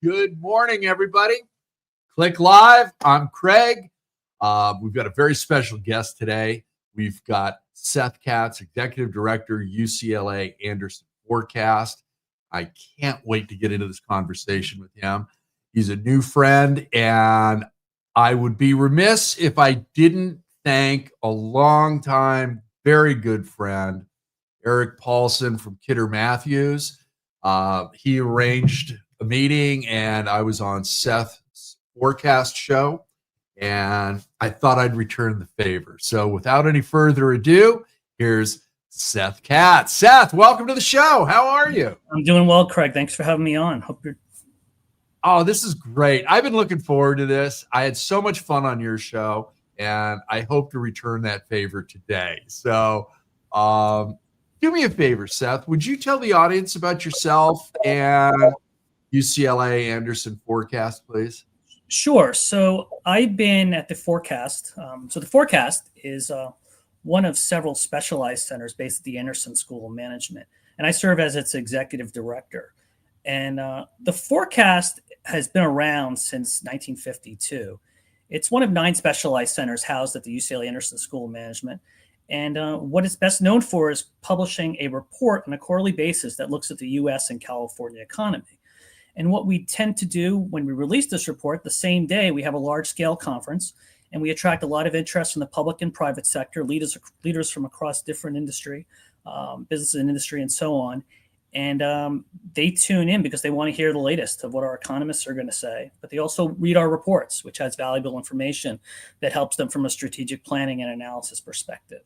Good morning, everybody. CLIC Live. I'm Craig. We've got a very special guest today. We've got Seth Katz, Executive Director, UCLA Anderson Forecast. I can't wait to get into this conversation with him. He's a new friend, and I would be remiss if I didn't thank a longtime, very good friend, Eric Paulson from Kidder Matthews. He arranged a meeting, and I was on Seth's forecast show, and I thought I'd return the favor. So without any further ado, here's Seth Katz. Seth, welcome to the show. How are you? I'm doing well, Craig. Thanks for having me on. Hope you're... Oh, this is great. I've been looking forward to this. I had so much fun on your show, and I hope to return that favor today. So do me a favor, Seth. Would you tell the audience about yourself and UCLA Anderson Forecast, please? Sure. So I've been at the Forecast. So the Forecast is one of several specialized centers based at the Anderson School of Management, and I serve as its executive director. And the Forecast has been around since 1952. It's one of 9 specialized centers housed at the UCLA Anderson School of Management. And what it's best known for is publishing a report on a quarterly basis that looks at the U.S. and California economy. And what we tend to do when we release this report, the same day we have a large-scale conference, and we attract a lot of interest from the public and private sector, leaders from across different industry, business and industry, and so on. And they tune in because they want to hear the latest of what our economists are going to say. But they also read our reports, which has valuable information that helps them from a strategic planning and analysis perspective.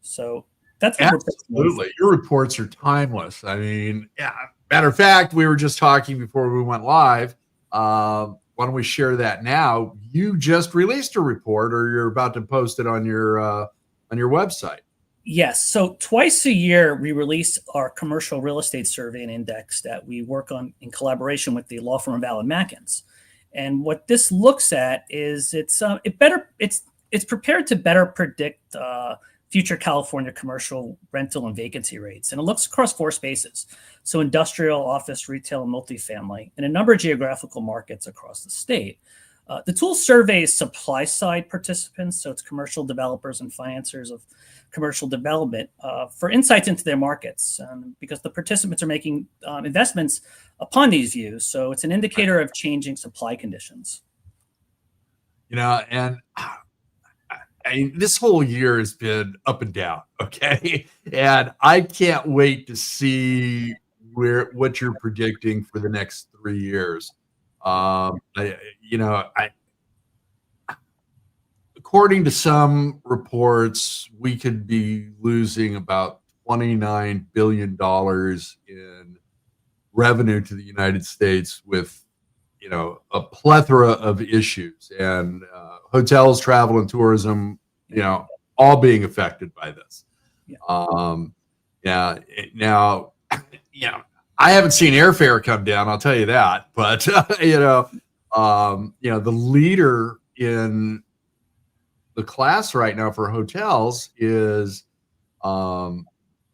So that's what absolutely. Your reports are timeless. I mean, yeah. Matter of fact, we were just talking before we went live. Why don't we share that now? You just released a report, or you're about to post it on your website. Yes. So twice a year, we release our commercial real estate survey and index that we work on in collaboration with the law firm of Allen Mackins. And what this looks at is it's prepared to better predict future California commercial rental and vacancy rates. And it looks across 4 spaces. So industrial, office, retail, and multifamily, in a number of geographical markets across the state. The tool surveys supply side participants, so it's commercial developers and financiers of commercial development for insights into their markets, because the participants are making investments upon these views. So it's an indicator of changing supply conditions. You know, and I mean, this whole year has been up and down, okay? And I can't wait to see what you're predicting for the next 3 years. According to some reports, we could be losing about $29 billion in revenue to the United States with, a plethora of issues, and hotels, travel, and tourism, all being affected by this. Yeah. Now, I haven't seen airfare come down, I'll tell you that. But the leader in the class right now for hotels is the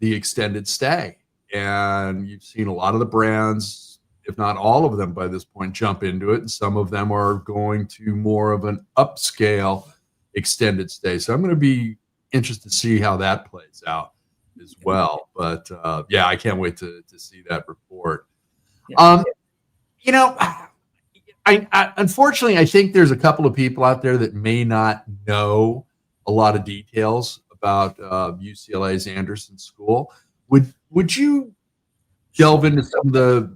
extended stay, and you've seen a lot of the brands, if not all of them by this point, jump into it, and some of them are going to more of an upscale extended stay. So I'm going to be interested to see how that plays out as well. But I can't wait to see that report. Unfortunately, I think there's a couple of people out there that may not know a lot of details about UCLA's Anderson School. Would you delve into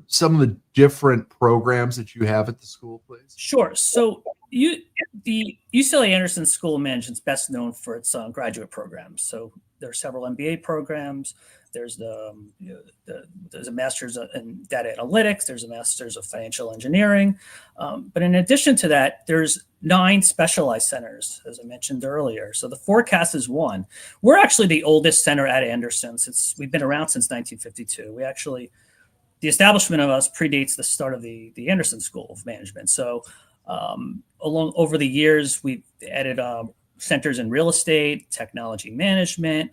some of the different programs that you have at the school, please? Sure. So the UCLA Anderson School of Management is best known for its graduate programs. So there are several MBA programs. There's there's a master's in data analytics. There's a master's of financial engineering. But in addition to that, there's 9 specialized centers, as I mentioned earlier. So the Forecast is one. We're actually the oldest center at Anderson since we've been around since 1952. The establishment of us predates the start of the Anderson School of Management. So over the years, we've added centers in real estate, technology management.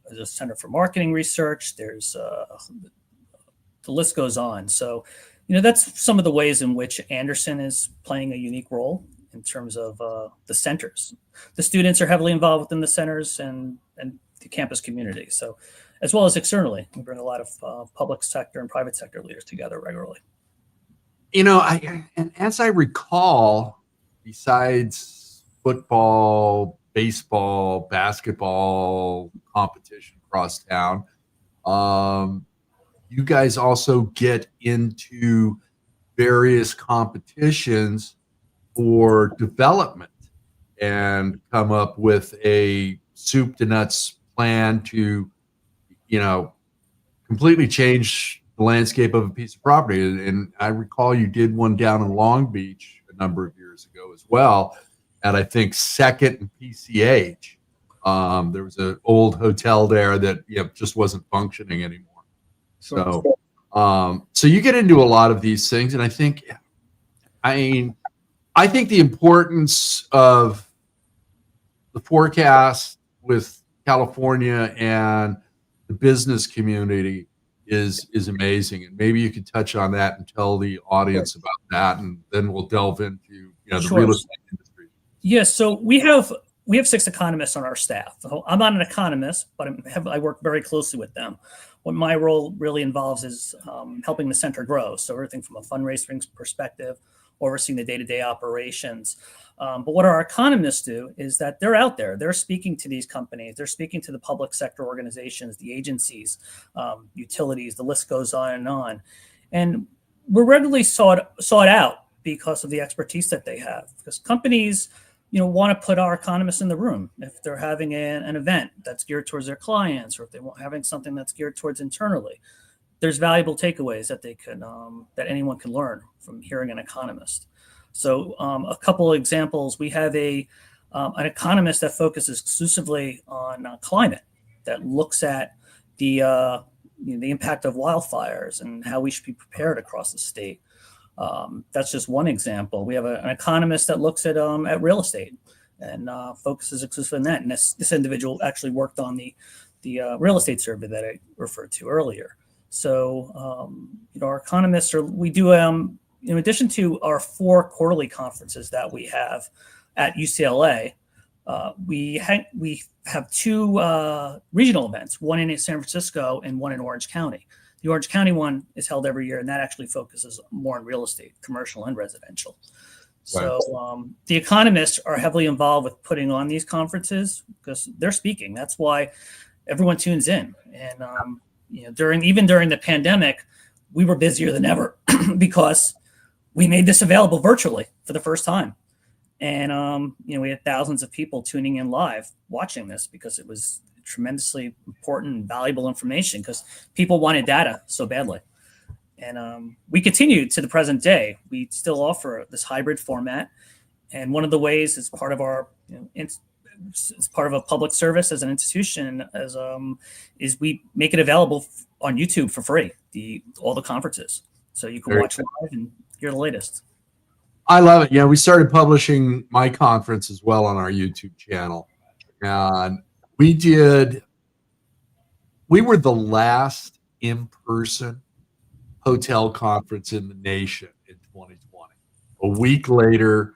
There's a center for marketing research. There's the list goes on. So That's some of the ways in which Anderson is playing a unique role in terms of the centers. The students are heavily involved within the centers and the campus community. So, as well as externally, we bring a lot of public sector and private sector leaders together regularly. And as I recall, besides football, baseball, basketball competition across town, you guys also get into various competitions for development and come up with a soup to nuts plan to, completely change the landscape of a piece of property. And I recall you did one down in Long Beach a number of years ago as well, at I think 2nd and PCH. There was an old hotel there that just wasn't functioning anymore. So, so you get into a lot of these things, and I think the importance of the forecast with California and the business community is amazing, and maybe you could touch on that and tell the audience about that, and then we'll delve into the real estate industry. Yes, so we have 6 economists on our staff. So I'm not an economist, but I work very closely with them. What my role really involves is helping the center grow. So everything from a fundraising perspective, overseeing the day-to-day operations. But what our economists do is that they're out there. They're speaking to these companies. They're speaking to the public sector organizations, the agencies, utilities. The list goes on and on. And we're regularly sought out because of the expertise that they have. Because companies, want to put our economists in the room if they're having an event that's geared towards their clients, or if they're having something that's geared towards internally. There's valuable takeaways that they can that anyone can learn from hearing an economist. So a couple of examples: we have an economist that focuses exclusively on climate, that looks at the impact of wildfires and how we should be prepared across the state. That's just one example. We have an economist that looks at real estate and focuses exclusively on that. And this individual actually worked on the real estate survey that I referred to earlier. So, our economists we do, in addition to our 4 quarterly conferences that we have at UCLA, we have 2 regional events, one in San Francisco and one in Orange County. The Orange County one is held every year, and that actually focuses more on real estate, commercial and residential. So the economists are heavily involved with putting on these conferences because they're speaking. That's why everyone tunes in. And during the pandemic, we were busier than ever because we made this available virtually for the first time. And we had thousands of people tuning in live watching this because it was tremendously important and valuable information because people wanted data so badly. And we continue to the present day. We still offer this hybrid format. And one of the ways is part of our, it's part of a public service as an institution, is we make it available on YouTube for free, all the conferences. So you can watch live and hear the latest. I love it. Yeah, we started publishing my conference as well on our YouTube channel. And we were the last in-person hotel conference in the nation in 2020. A week later,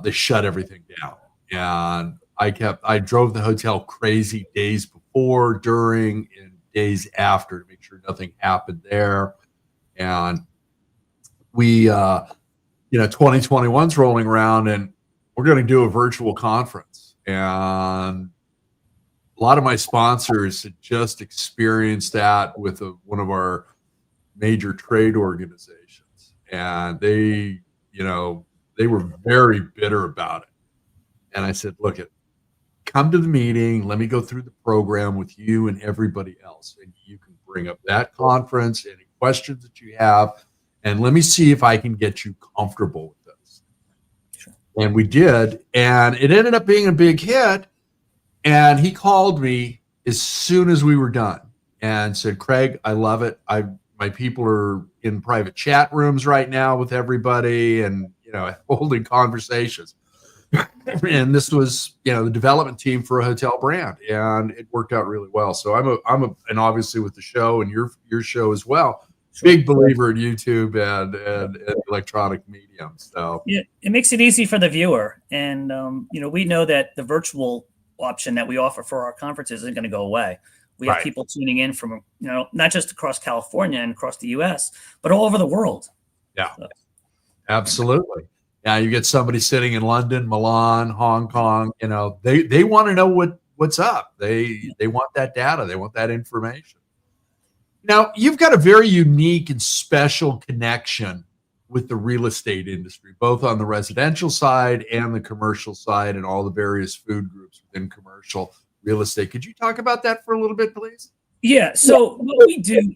they shut everything down. And I drove the hotel crazy days before, during, and days after to make sure nothing happened there. And we, 2021's rolling around and we're going to do a virtual conference. And a lot of my sponsors had just experienced that with one of our major trade organizations. And they were very bitter about it. And I said, look, come to the meeting. Let me go through the program with you and everybody else. And you can bring up that conference, any questions that you have, and let me see if I can get you comfortable with those. Sure. And we did. And it ended up being a big hit. And he called me as soon as we were done and said, Craig, I love it. My people are in private chat rooms right now with everybody and, holding conversations. And this was, the development team for a hotel brand, and it worked out really well. So and obviously with the show and your show as well, big believer in YouTube and electronic mediums. So yeah, it makes it easy for the viewer. And, we know that the virtual option that we offer for our conferences isn't going to go away. We have people tuning in from, not just across California and across the US, but all over the world. Yeah, so. Absolutely. Yeah, you get somebody sitting in London, Milan, Hong Kong, they want to know what's up. They want that data. They want that information. Now, you've got a very unique and special connection with the real estate industry, both on the residential side and the commercial side and all the various food groups within commercial real estate. Could you talk about that for a little bit, please? Yeah. So what we do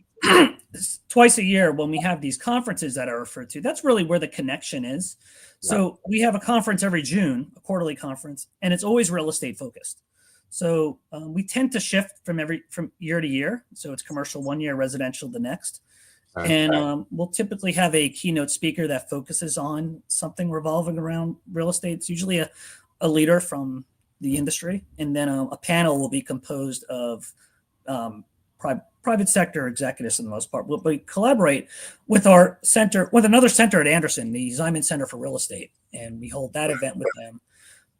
twice a year when we have these conferences that I referred to, that's really where the connection is. So we have a conference every June, a quarterly conference, and it's always real estate focused. So we tend to shift from year to year. So it's commercial one year, residential the next. Okay. And we'll typically have a keynote speaker that focuses on something revolving around real estate. It's usually a leader from the industry. And then a panel will be composed of private sector executives for the most part. We collaborate with our center, with another center at Anderson, the Ziman Center for Real Estate. And we hold that event with them.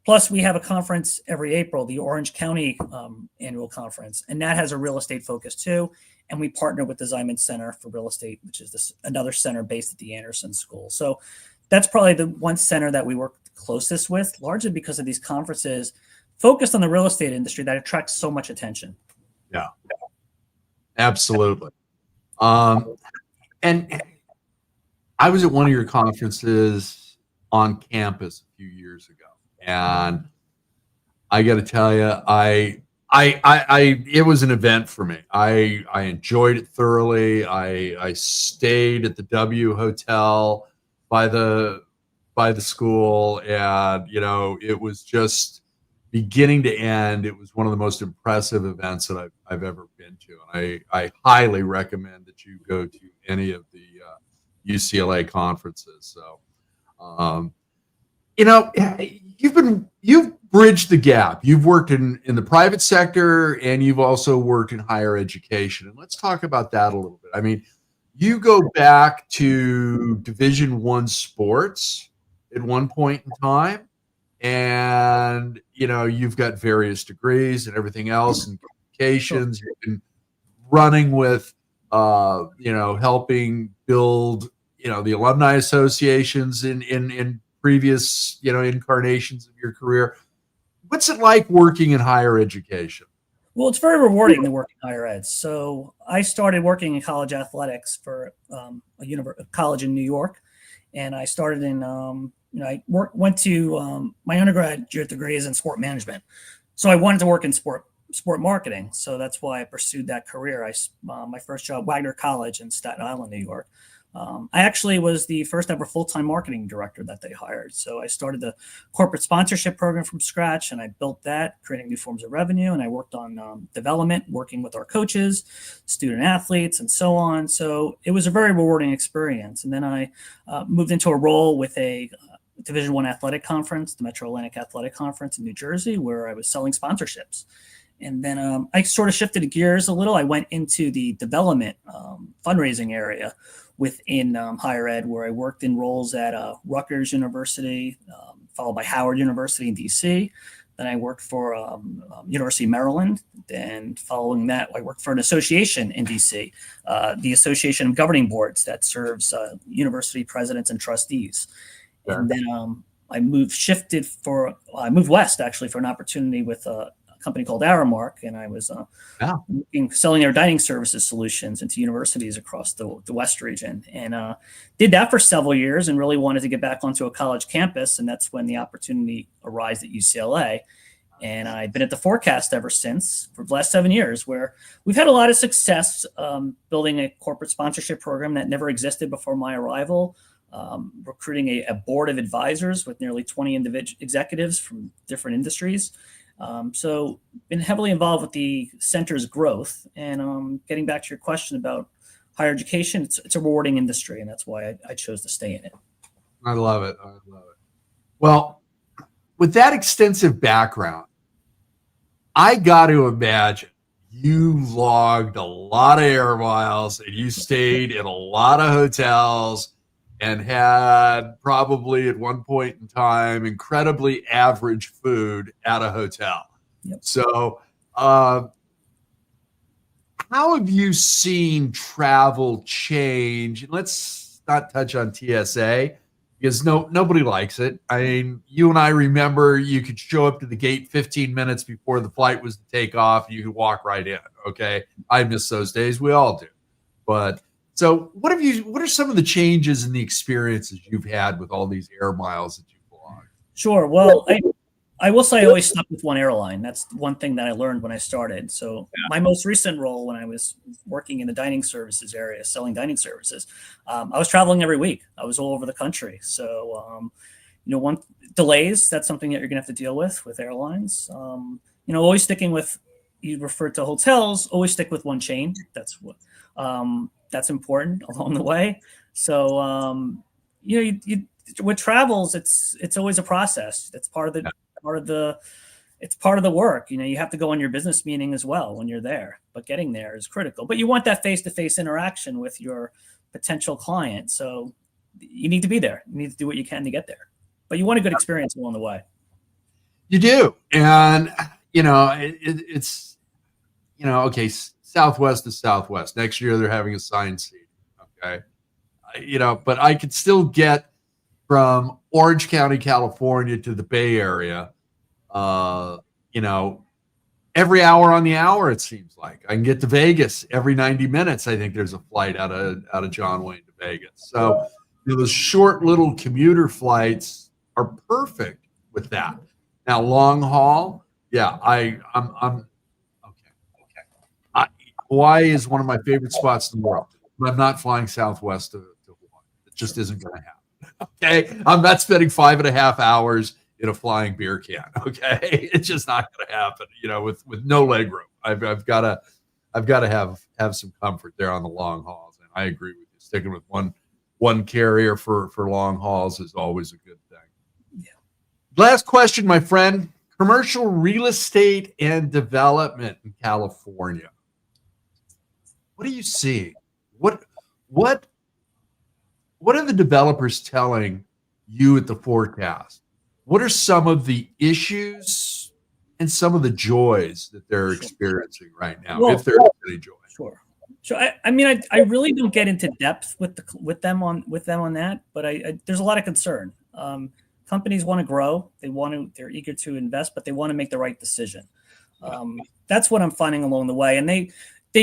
Plus, we have a conference every April, the Orange County annual conference, and that has a real estate focus too. And we partner with the Ziman Center for Real Estate, which is another center based at the Anderson School. So that's probably the one center that we work closest with, largely because of these conferences focused on the real estate industry that attracts so much attention. Yeah, absolutely. And I was at one of your conferences on campus a few years ago. And I got to tell you, it was an event for me. I enjoyed it thoroughly. I stayed at the W Hotel by the school, and it was just beginning to end. It was one of the most impressive events that I've ever been to, and I highly recommend that you go to any of the UCLA conferences. So. You've bridged the gap. You've worked in the private sector, and you've also worked in higher education. And let's talk about that a little bit. I mean, you go back to Division I sports at one point in time, and you've got various degrees and everything else and communications. You've been running with helping build the alumni associations in previous, incarnations of your career. What's it like working in higher education? Well, it's very rewarding to work in higher ed. So I started working in college athletics for a college in New York, and I started in, I went to my undergraduate degree is in sport management. So I wanted to work in sport marketing. So that's why I pursued that career. My first job, Wagner College in Staten Island, New York. I actually was the first ever full-time marketing director that they hired. So I started the corporate sponsorship program from scratch, and I built that, creating new forms of revenue. And I worked on development, working with our coaches, student athletes, and so on. So it was a very rewarding experience. And then I moved into a role with a Division I athletic conference, the Metro Atlantic Athletic Conference in New Jersey, where I was selling sponsorships. And then I sort of shifted gears a little. I went into the development fundraising area within higher ed, where I worked in roles at Rutgers University, followed by Howard University in DC. Then I worked for University of Maryland. Then following that, I worked for an association in DC, the Association of Governing Boards that serves university presidents and trustees. Sure. And then I moved west actually for an opportunity with a company called Aramark, and I was selling their dining services solutions into universities across the West region, and did that for several years and really wanted to get back onto a college campus. And that's when the opportunity arose at UCLA. And I've been at the Forecast ever since for the last 7 years, where we've had a lot of success building a corporate sponsorship program that never existed before my arrival, recruiting a board of advisors with nearly 20 executives from different industries. So been heavily involved with the center's growth. And getting back to your question about higher education, it's a rewarding industry, and that's why I chose to stay in it. I love it. Well, with that extensive background, I got to imagine you logged a lot of air miles and you stayed in a lot of hotels and had probably at one point in time incredibly average food at a hotel. Yep. So how have you seen travel change? Let's not touch on TSA because nobody likes it. I mean, you and I remember you could show up to the gate 15 minutes before the flight was to take off. You could walk right in. Okay. I miss those days. We all do. But so what are some of the changes in the experiences you've had with all these air miles that you've logged? Sure. Well, I will say I always stuck with one airline. That's one thing that I learned when I started. So my most recent role when I was working in the dining services area, selling dining services, I was traveling every week. I was all over the country. So, one delays, that's something that you're going to have to deal with airlines. Always sticking with, you referred to hotels, always stick with one chain. That's what, that's important along the way. So, with travels, it's always a process. That's part of the work. You have to go on your business meeting as well when you're there, but getting there is critical. But you want that face-to-face interaction with your potential client. So you need to be there. You need to do what you can to get there, but you want a good experience along the way. You do. And, it's, okay, Southwest is Southwest. Next year, they're having assigned seat. Okay. But I could still get from Orange County, California to the Bay Area, every hour on the hour, it seems like. I can get to Vegas every 90 minutes. I think there's a flight out of John Wayne to Vegas. So those short little commuter flights are perfect with that. Now, long haul, yeah, I'm okay. Hawaii is one of my favorite spots in the world. But I'm not flying Southwest to Hawaii. It just isn't going to happen. Okay, I'm not spending 5.5 hours in a flying beer can. Okay, it's just not going to happen. With no leg room, I've got to have some comfort there on the long hauls. And I agree with you. Sticking with one carrier for long hauls is always a good thing. Yeah. Last question, my friend. Commercial real estate and development in California. What do you see? What are the developers telling you at the forecast? What are some of the issues and some of the joys that they're experiencing right now, if there's any joy? Sure. So I really don't get into depth with them on that, but there's a lot of concern. Companies want to grow, they're eager to invest, but they want to make the right decision. That's what I'm finding along the way, and they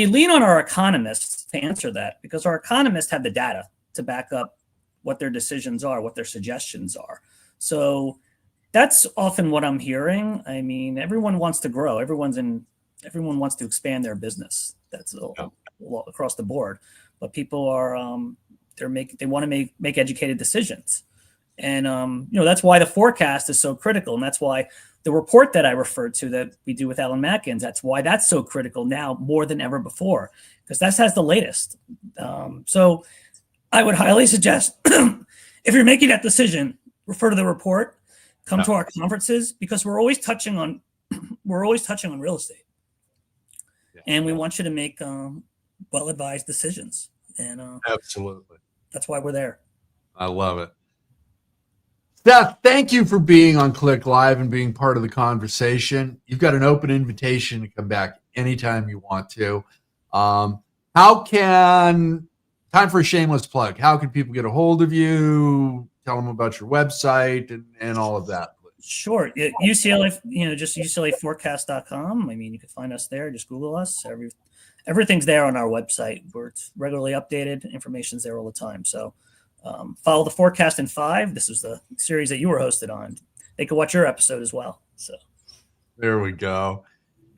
lean on our economists to answer that because our economists have the data to back up what their decisions are, what their suggestions are. So that's often what I'm hearing. I mean, everyone wants to grow. Everyone wants to expand their business. That's across the board. But people are they want to make educated decisions. And that's why the forecast is so critical. And that's why the report that I referred to that we do with Alan Matkins, that's why that's so critical now more than ever before, because that has the latest. So I would highly suggest if you're making that decision, refer to the report, come to our conferences, because we're always touching on real estate, and we want you to make well-advised decisions. And absolutely, that's why we're there. I love it. Seth, thank you for being on CLIC Live and being part of the conversation. You've got an open invitation to come back anytime you want to. Time for a shameless plug. How can people get a hold of you? Tell them about your website and all of that, please. Sure. UCLA, just UCLAforecast.com. I mean, you can find us there. Just Google us. Everything's there on our website. It's regularly updated. Information's there all the time. So follow the Forecast in 5. This is the series that you were hosted on. They could watch your episode as well. So there we go.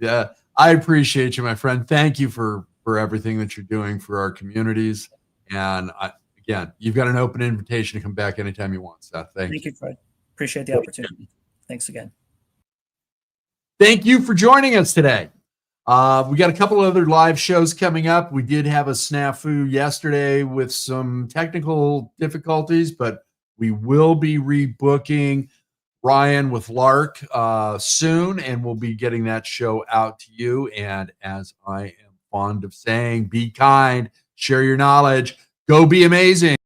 Yeah, I appreciate you, my friend. Thank you for everything that you're doing for our communities. And again, you've got an open invitation to come back anytime you want, Seth. Thank you, Fred. Appreciate the opportunity. Thanks again. Thank you for joining us today. We got a couple other live shows coming up. We did have a snafu yesterday with some technical difficulties, but we will be rebooking Ryan with Lark soon, and we'll be getting that show out to you. And as I am fond of saying, be kind, share your knowledge, go be amazing.